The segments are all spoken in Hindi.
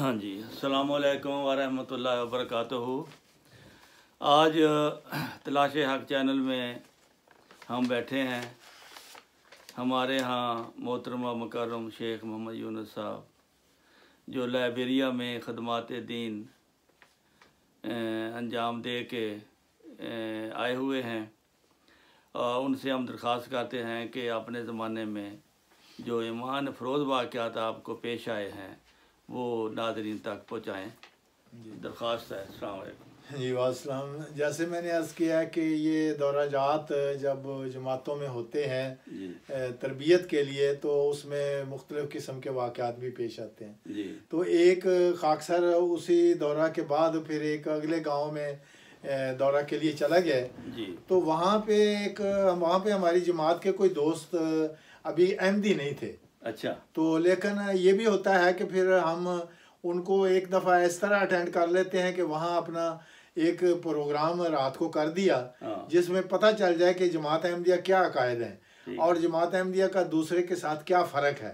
हाँ जी, अस्सलामुअलैकुम वरहमतुल्लाहि वबरकातुहू। आज तलाश हक़ चैनल में हम बैठे हैं। हमारे यहाँ मोहतरमा मुकर्रम शेख मोहम्मद यूनुस साहब जो लाइब्रेरिया में ख़दमात दीन अंजाम दे के आए हुए हैं, और उनसे हम दरख्वास्त करते हैं कि अपने ज़माने में जो ईमान फ़रोज़ वाक़यात आपको पेश आए हैं वो नाज़रीन तक पहुँचाएँ। दरख्वास्त है। अस्सलाम वालेकुम। जी वास्सलाम। जैसे मैंने अर्ज़ किया कि ये दौराजात जब जमातों में होते हैं तरबियत के लिए, तो उसमें मुख्तलिफ़ किस्म के वाक़यात भी पेश आते हैं जी। तो एक खाकसर उसी दौरा के बाद फिर एक अगले गांव में दौरा के लिए चला गया जी। तो वहाँ पे हमारी जमात के कोई दोस्त अभी अहमदी नहीं थे। अच्छा। तो लेकिन ये भी होता है कि फिर हम उनको एक दफ़ा इस तरह अटेंड कर लेते हैं कि वहाँ अपना एक प्रोग्राम रात को कर दिया जिसमें पता चल जाए कि जमात अहमदिया क्या अकायद हैं और जमात अहमदिया का दूसरे के साथ क्या फ़र्क है।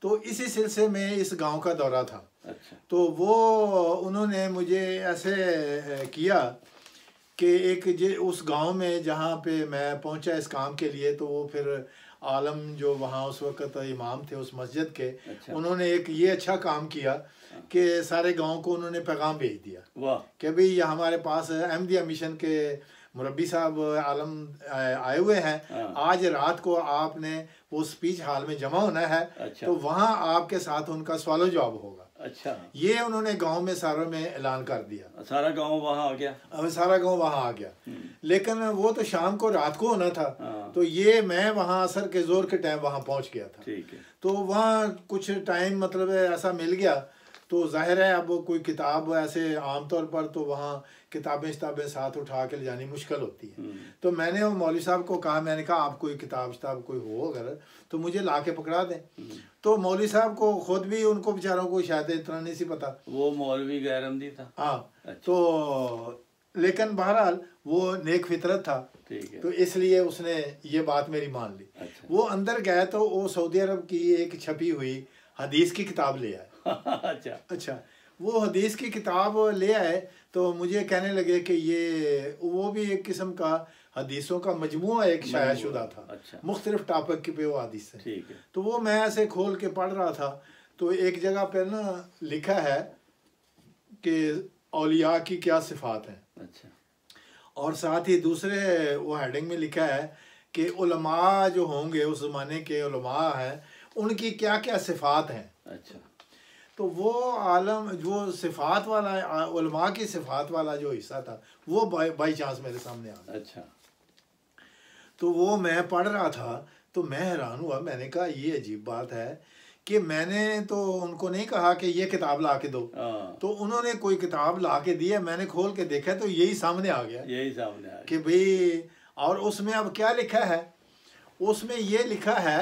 तो इसी सिलसिले में इस गांव का दौरा था। अच्छा। तो वो उन्होंने मुझे ऐसे किया कि उस गांव में जहाँ पे मैं पहुँचा इस काम के लिए, तो वो फिर आलम जो वहाँ उस वक़्त इमाम थे उस मस्जिद के, अच्छा। उन्होंने एक ये अच्छा काम किया कि सारे गांव को उन्होंने पैगाम भेज दिया। वाह। कि भाई ये हमारे पास अहमदिया मिशन के मुरब्बी साहब आलम आए हुए हैं, आज रात को आपने वो स्पीच हॉल में जमा होना है। अच्छा। तो वहाँ आपके साथ उनका सवाल जवाब होगा। अच्छा। ये उन्होंने गांव में सारों में ऐलान कर दिया। सारा गांव वहाँ आ गया। अब सारा गांव वहाँ आ गया, लेकिन वो तो शाम को रात को होना था। तो ये मैं वहाँ असर के जोर के टाइम वहाँ पहुँच गया था। ठीक है। तो वहाँ कुछ टाइम मतलब ऐसा मिल गया, तो जाहिर है अब कोई किताब ऐसे आमतौर पर तो वहाँ किताबें साथ उठा के ले जानी मुश्किल होती है। तो मैंने वो मौलवी साहब को कहा, मैंने कहा आप कोई किताब कोई हो अगर तो मुझे ला के पकड़ा दें। तो मौलवी साहब को खुद भी उनको बेचारों को शायद इतना नहीं सी पता, वो मौलवी गैर अहमदी था। हाँ। अच्छा। तो लेकिन बहरहाल वो नेक फितरत था। ठीक है। तो इसलिए उसने ये बात मेरी मान ली। अच्छा। वो अंदर गया तो वो सऊदी अरब की एक छपी हुई हदीस की किताब ले आए। अच्छा। वो हदीस की किताब ले आए तो मुझे कहने लगे कि ये वो भी एक किस्म का हदीसों का मजमुआ एक शायाशुदा था। अच्छा। मुख्तलिफ टॉपिक पे वो हदीस है। ठीक है। तो वो मैं ऐसे खोल के पढ़ रहा था तो एक जगह पे ना लिखा है कि औलिया की क्या सिफात हैं। अच्छा। और साथ ही दूसरे वो हेडिंग में लिखा है कि उलमा जो होंगे उस ज़माने के उलमा हैं उनकी क्या क्या सिफात हैं। अच्छा। तो वो आलम जो सिफात वाला उलमा की सिफात वाला जो हिस्सा था वो बाई चांस मेरे सामने आ गया। अच्छा। तो वो मैं पढ़ रहा था तो मैं हैरान हुआ। मैंने कहा ये अजीब बात है कि मैंने तो उनको नहीं कहा कि ये किताब ला के दो, तो उन्होंने कोई किताब ला के दी है। मैंने खोल के देखा तो यही सामने आ गया कि भाई, और उसमें अब क्या लिखा है, उसमें ये लिखा है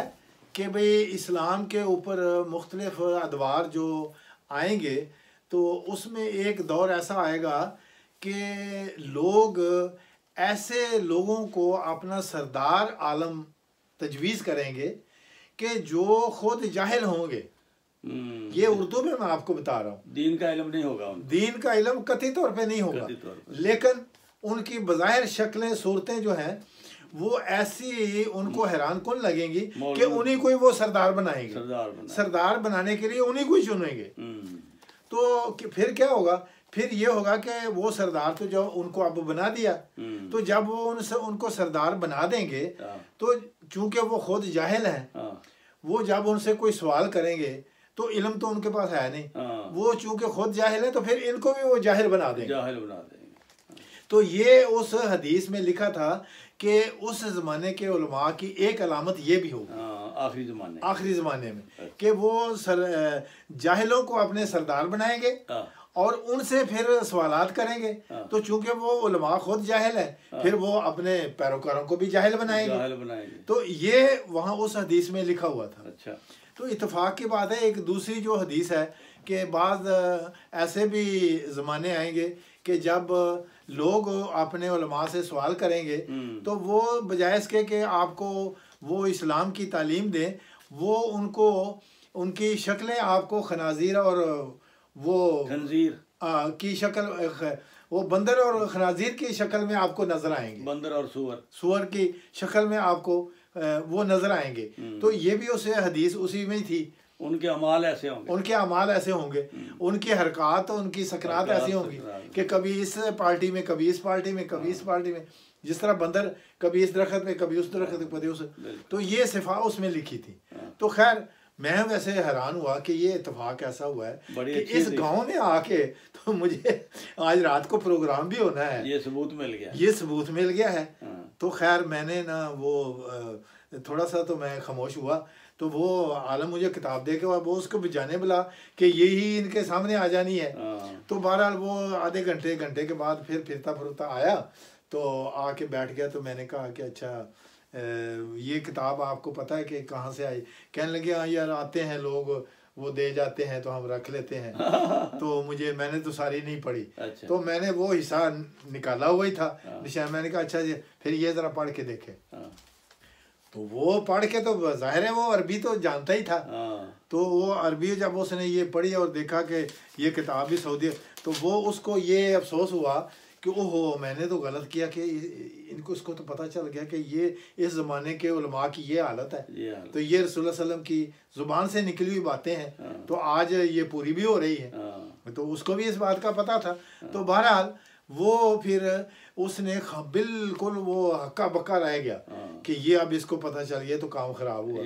कि भाई इस्लाम के ऊपर मुख्तलिफ अदवार जो आएंगे तो उसमें एक दौर ऐसा आएगा कि लोग ऐसे लोगों को अपना सरदार आलम तजवीज़ करेंगे कि जो खुद जाहिल होंगे। ये उर्दू में मैं आपको बता रहा हूँ। दीन का इल्म नहीं होगा, दीन का इल्म कतई तौर पे नहीं होगा, लेकिन उनकी बज़ाहिर शक्लें सूरतें जो हैं वो ऐसी उनको हैरान कौन लगेंगी कि उन्हीं को ही वो सरदार बनाएंगे। सरदार बनाने के लिए उन्हीं को ही चुनेंगे। तो फिर क्या होगा, फिर ये होगा कि वो सरदार तो जो उनको अब बना दिया, तो जब वो उनको सरदार बना देंगे तो चूंकि वो खुद जाहिल हैं, वो जब उनसे कोई सवाल करेंगे तो इल्म तो उनके पास है नहीं, वो चूंकि खुद जाहिल है तो फिर इनको भी वो जाहिल बना देंगे। तो ये उस हदीस में लिखा था कि उस ज़माने के उलमा की एक अलामत ये भी होगी आखिरी ज़माने में कि वो जाहिलों को अपने सरदार बनाएंगे और उनसे फिर सवालात करेंगे। तो चूंकि वो उलमा खुद जाहिल है फिर वो अपने पैरोकारों को भी जाहिल बनाएंगे। तो ये वहाँ उस हदीस में लिखा हुआ था। अच्छा। तो इत्तेफाक की बात है, एक दूसरी जो हदीस है कि बाद ऐसे भी ज़माने आएंगे कि जब लोग अपने उलमा से सवाल करेंगे तो वो बजाय इसके कि आपको वो इस्लाम की तालीम दें, वो उनको उनकी शक्लें आपको खनाजीर और वो खंजीर की शक्ल, वो बंदर और खनाजीर की शक्ल में आपको नजर आएंगे, बंदर और सूअर की शक्ल में आपको वो नजर आएंगे। तो ये भी उसे हदीस उसी में ही थी, उनके अमाल ऐसे होंगे, उनके अमाल ऐसे होंगे, उनकी हरकत, उनकी सकरात ऐसी होंगी कि कभी इस पार्टी में, कभी इस पार्टी में, कभी इस पार्टी में, जिस तरह बंदर कभी इस दरख्त पे, कभी उस दरख्त पे, कभी उस। तो ये सिफा उसमें लिखी थी। तो खैर मैं वैसे हैरान हुआ कि ये इत्तेफाक ऐसा हुआ है कि इस गांव में आके तो मुझे आज रात को प्रोग्राम भी होना है, ये सबूत मिल गया, ये सबूत मिल गया है। तो खैर मैंने ना वो थोड़ा सा तो मैं खामोश हुआ। तो वो आलम मुझे किताब दे के वो उसको भिजाने बोला कि यही इनके सामने आ जानी है। तो बहरहाल वो आधे घंटे के बाद फिर फिरता फुरता आया तो आके बैठ गया। तो मैंने कहा कि अच्छा ये किताब आपको पता है कि कहाँ से आई? कहने लगे हाँ यार आते हैं लोग, वो दे जाते हैं तो हम रख लेते हैं। तो मैंने तो सारी नहीं पढ़ी। अच्छा। तो मैंने वो हिस्सा निकाला हुआ ही था निशान। मैंने कहा अच्छा जी फिर ये ज़रा पढ़ के देखे। तो वो पढ़ के तो जाहिर है वो अरबी तो जानता ही था। तो वो अरबी जब उसने ये पढ़ी और देखा कि ये किताब भी सऊदी, तो वो उसको ये अफसोस हुआ कि ओहो मैंने तो गलत किया कि इनको इसको तो पता चल गया कि ये इस ज़माने के उलमा की ये हालत है। तो ये रसूलुल्लाह सल्लल्लाहु अलैहि वसल्लम की ज़ुबान से निकली हुई बातें हैं, तो आज ये पूरी भी हो रही है। तो उसको भी इस बात का पता था। तो बहरहाल वो फिर उसने बिल्कुल वो हक्का बक्का रह गया कि ये अब इसको पता चल गया तो काम खराब हुआ।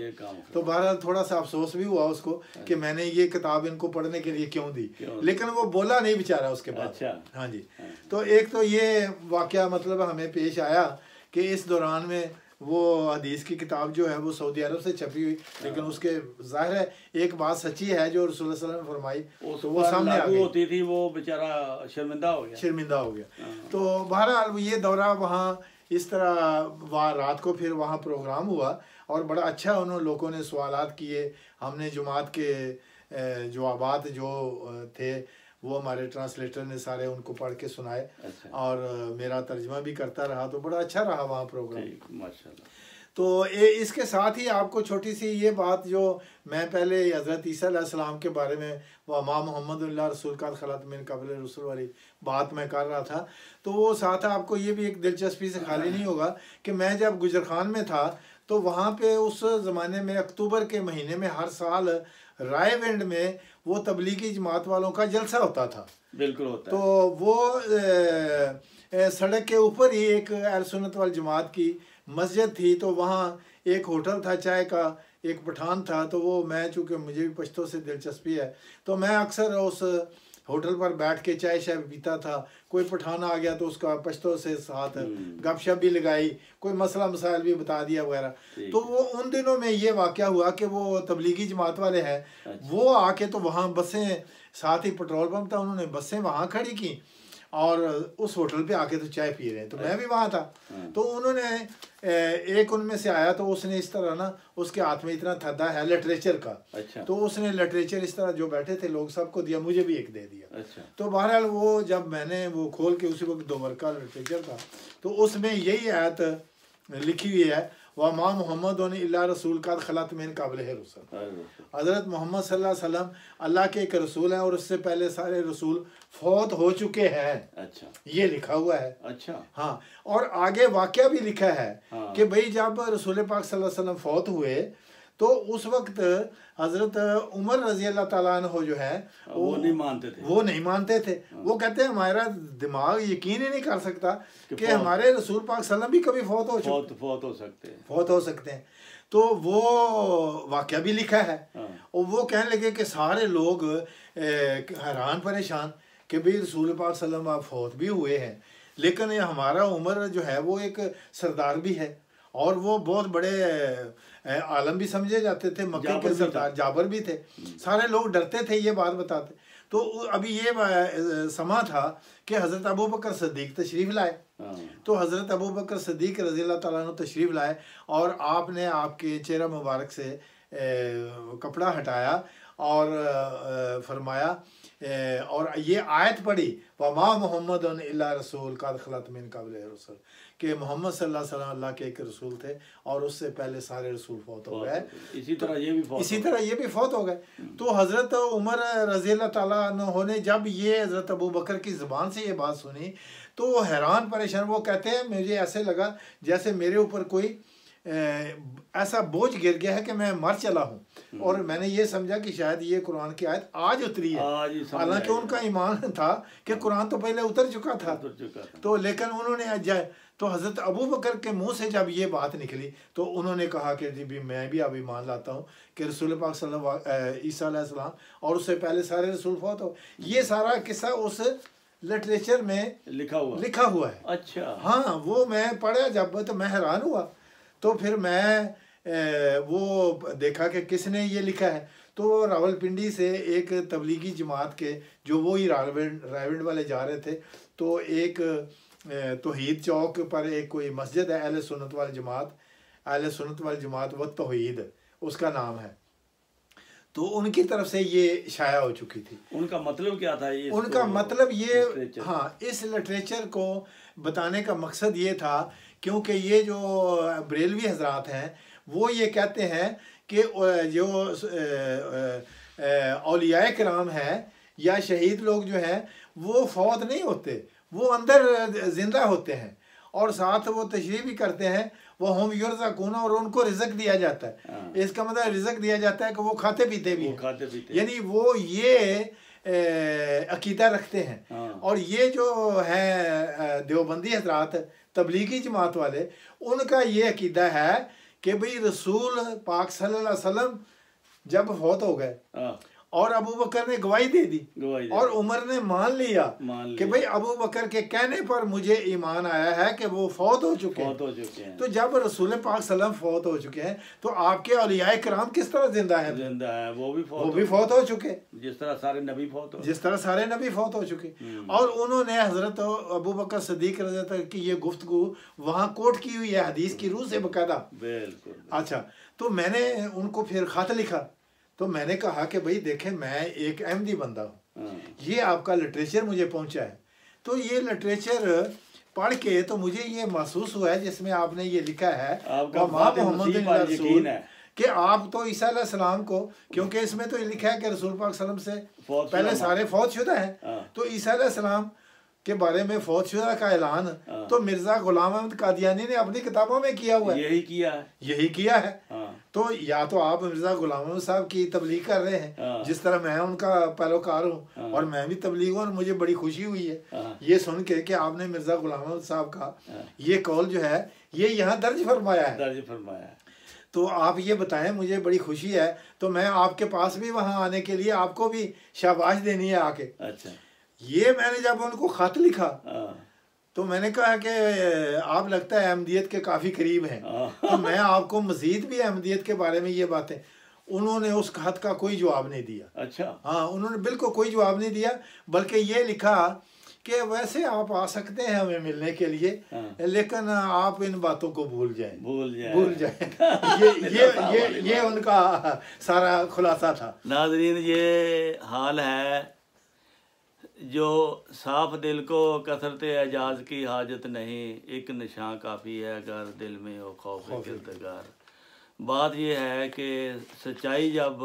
तो बहरहाल थोड़ा सा अफसोस भी हुआ उसको कि मैंने ये किताब इनको पढ़ने के लिए क्यों दी, लेकिन वो बोला नहीं बेचारा उसके बाद। अच्छा। हाँ जी। तो एक तो ये वाकया मतलब हमें पेश आया कि इस दौरान में वो हदीस की किताब जो है वो सऊदी अरब से छपी हुई, लेकिन उसके जाहिर है एक बात सच्ची है जो रसूलुल्लाह सल्लल्लाहु अलैहि वसल्लम ने फरमाई, तो वो सामने आ गई होती थी, वो बेचारा शर्मिंदा हो गया। तो बहरहाल ये दौरा वहाँ इस तरह रात को फिर वहाँ प्रोग्राम हुआ और बड़ा अच्छा उन्होंने लोगों ने सवालात किए। हमने जुमात के जवाबात जो थे वो हमारे ट्रांसलेटर ने सारे उनको पढ़ के सुनाए। अच्छा। और मेरा तर्जमा भी करता रहा, तो बड़ा अच्छा रहा वहाँ प्रोग्राम माशाल्लाह। तो इसके साथ ही आपको छोटी सी ये बात जो मैं पहले हज़रत ईसा अलैहिस्सलाम के बारे में वह माँ मोहम्मद रसूल का खलत मिन क़ब्ल रसूल वाली बात मैं कर रहा था, तो वो साथ आपको ये भी एक दिलचस्पी से खाली नहीं होगा कि मैं जब गुजरखान में था तो वहाँ पे उस ज़माने में अक्टूबर के महीने में हर साल रायविंड में वो तबलीगी जमात वालों का जलसा होता था। बिल्कुल होता तो है। वो सड़क के ऊपर ही एक अहल सुन्नत वल जमात की मस्जिद थी, तो वहाँ एक होटल था चाय का, एक पठान था। तो वो मैं चूँकि मुझे भी पश्तो से दिलचस्पी है तो मैं अक्सर उस होटल पर बैठ के चाय शाय पीता था। कोई पठान आ गया तो उसका पश्तो से साथ गपशप भी लगाई, कोई मसला मसाइल भी बता दिया वगैरह। तो वो उन दिनों में ये वाक़या हुआ कि वो तबलीगी जमात वाले हैं। अच्छा। वो आके तो वहाँ बसें, साथ ही पेट्रोल पंप था, उन्होंने बसें वहाँ खड़ी की और उस होटल पे आके तो चाय पी रहे हैं। तो मैं भी वहाँ था। तो उन्होंने एक उनमें से आया तो उसने इस तरह ना, उसके हाथ में इतना थद्दा है लिटरेचर का। अच्छा। तो उसने लिटरेचर इस तरह जो बैठे थे लोग सबको दिया, मुझे भी एक दे दिया। अच्छा। तो बहरहाल वो जब मैंने वो खोल के उसी वक्त 2 वर्ग का लिटरेचर था तो उसमें यही आयत लिखी हुई है, वह माँ मोहम्मद इल्ला रसूल का खलत मिन क़ब्ल रसूल। हज़रत मोहम्मद सल्लल्लाहु अलैहि वसल्लम अल्लाह के एक रसूल हैं और उससे पहले सारे रसूल फौत हो चुके हैं। अच्छा। ये लिखा हुआ है। अच्छा। हाँ, और आगे वाक़या भी लिखा है। हाँ। कि भाई जब रसूल पाक सल्लल्लाहु अलैहि वसल्लम फौत हुए तो उस वक्त हज़रत उमर रज़ी अल्लाह ताला अन्हु जो है वो नहीं मानते थे। वो कहते हैं हमारा दिमाग यकीन ही नहीं कर सकता कि हमारे रसूल पाक सल्लम भी कभी फौत हो सकते हैं। तो वो वाक़या भी लिखा है। और वो कहने लगे कि सारे लोग हैरान परेशान कि भाई रसूल पाक सल्लम आप फौत भी हुए हैं, लेकिन ये हमारा उमर जो है वो एक सरदार भी है और वो बहुत बड़े आलम भी समझे जाते थे, मक्के के सरदार जाबर भी थे। सारे लोग डरते थे ये बात बताते। तो अभी ये समा था कि हज़रत अबू बकर सिद्दीक तशरीफ़ लाए। तो हज़रत अबू बकर सिद्दीक रज़ी अल्लाह ताला अन्हु तशरीफ़ लाए और आपने आपके चेहरा मुबारक से कपड़ा हटाया और फरमाया और ये आयत पढ़ी वमा मोहम्मद इल्ला रसूल कद खलत मिन क़ब्लिही रसूल कि मोहम्मद सल्लल्लाहु अलैहि वसल्लम अल्लाह के एक रसूल थे और उससे पहले सारे रसूल फौत हो गए। इसी तरह ये भी फौत हो गए। तो हज़रत उमर रज़ी अल्लाह ताला अन्हु ने जब ये हज़रत अबू बकर की ज़ुबान से ये बात सुनी तो वो हैरान परेशान, वो कहते हैं मुझे ऐसे लगा जैसे मेरे ऊपर कोई ऐसा बोझ गिर गया है कि मैं मर चला हूँ। और मैंने ये समझा कि शायद ये कुरान की आयत आज उतरी है, हालांकि उनका ईमान था कि कुरान तो पहले उतर चुका था। तो लेकिन उन्होंने जाए तो हज़रत अबू बकर के मुंह से जब ये बात निकली तो उन्होंने कहा कि जी भी मैं भी अब ईमान लाता हूँ कि रसूल पाक ईसा अलैहिस्सलाम और उससे पहले सारे रसूल फौत हो। ये सारा किस्सा उस लिटरेचर में लिखा हुआ है। अच्छा, हाँ, वो मैं पढ़ा जब तो मैं हैरान हुआ। तो फिर मैं वो देखा कि किसने ये लिखा है। तो रावलपिंडी से एक तबलीगी जमात के जो वो ही रावलपिंडी वाले जा रहे थे, तो एक तौहीद चौक पर एक कोई मस्जिद है अहले सुन्नत वाली जमात व तौहीद उसका नाम है। तो उनकी तरफ से ये शाया हो चुकी थी। उनका मतलब क्या था? ये उनका मतलब ये, हाँ, इस लिटरेचर को बताने का मकसद ये था क्योंकि ये जो बरेलवी हजरात हैं वो ये कहते हैं कि जो औलियाए किराम है या शहीद लोग जो हैं वो फौत नहीं होते, वो अंदर जिंदा होते हैं और साथ वो तशरीह भी करते हैं वो हम युरज़क़ून और उनको रिज़्क़ दिया जाता है। इसका मतलब रिज़्क़ दिया जाता है कि वो खाते पीते भी हैं, यानी वो ये अकीदा रखते हैं। और ये जो है देवबंदी हजरात तबलीगी जमात वाले, उनका ये अकीदा है कि भाई रसूल पाक सल्लल्लाहु अलैहि वसल्लम जब फौत हो गए और अबू बकर ने गवाही दे दी और उमर ने मान लिया कि भाई अबू बकर के कहने पर मुझे ईमान आया है कि वो फौत हो चुके हैं। तो जब रसूल पाक सल्लम फौत हो चुके हैं तो आपके औलियाए किराम किस तरह जिंदा है? वो भी फौत हो चुके, जिस तरह सारे नबी फौत हो चुके। और उन्होंने हजरत अबू बकर सिद्दीक रज़ी अल्लाह की ये गुफ्तगू वहाँ कोट की हुई है हदीस की रूह से बकायदा। अच्छा, तो मैंने उनको फिर खत लिखा। तो मैंने कहा कि भाई देखें, मैं एक अहमदी बंदा हूँ, ये आपका लिटरेचर मुझे पहुँचा है। तो ये लिटरेचर पढ़ के तो मुझे ये महसूस हुआ है जिसमें आपने ये लिखा है मोहम्मद रसूल कि आप तो ईसा अलैहिस्सलाम को, क्योंकि इसमें तो ये लिखा है कि रसूल पाक सल्लम से पहले सारे फौत शुदा हैं। तो ईसा अलैहिस्सलाम के बारे में फौत शुदा का ऐलान तो मिर्ज़ा गुलाम अहमद कादियानी ने अपनी किताबों में किया हुआ है। यही किया है। तो या तो आप मिर्ज़ा गुलाम अहमद साहब की तबलीग कर रहे हैं जिस तरह मैं उनका पैरोकार हूँ और मैं भी तबलीग हूँ और मुझे बड़ी खुशी हुई है ये सुन के कि आपने मिर्ज़ा गुलाम अहमद साहब का ये कौल जो है ये यहाँ दर्ज फरमाया है। तो आप ये बताएं, मुझे बड़ी खुशी है। तो मैं आपके पास भी वहाँ आने के लिए आपको भी शाबाश देनी है आके। अच्छा, ये मैंने जब उनको खत लिखा तो मैंने कहा कि आप लगता है अहमदियत के काफ़ी करीब हैं, तो मैं आपको मज़ीद भी अहमदियत के बारे में ये बातें। उन्होंने उस खत का कोई जवाब नहीं दिया। अच्छा, हाँ, उन्होंने बिल्कुल कोई जवाब नहीं दिया, बल्कि ये लिखा कि वैसे आप आ सकते हैं हमें मिलने के लिए, लेकिन आप इन बातों को भूल जाएं। ये उनका सारा खुलासा था। नाज़रीन, ये हाल है जो साफ दिल को कसरत एजाज की हाजत नहीं, एक निशान काफ़ी है अगर दिल में हो खौफ किरदगार। बात यह है कि सच्चाई जब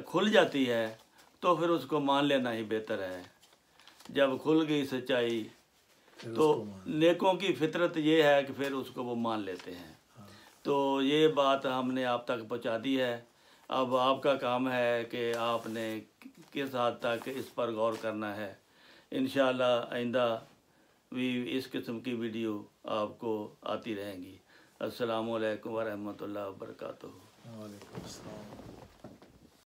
खुल जाती है तो फिर उसको मान लेना ही बेहतर है। जब खुल गई सच्चाई तो नेकों की फितरत ये है कि फिर उसको वो मान लेते हैं। तो ये बात हमने आप तक पहुंचा दी है। अब आपका काम है कि आपने किस हद तक इस पर गौर करना है। इंशाअल्लाह आइंदा भी इस किस्म की वीडियो आपको आती रहेंगी। अस्सलामु अलैकुम वरहमतुल्लाहि वबरकातुहू।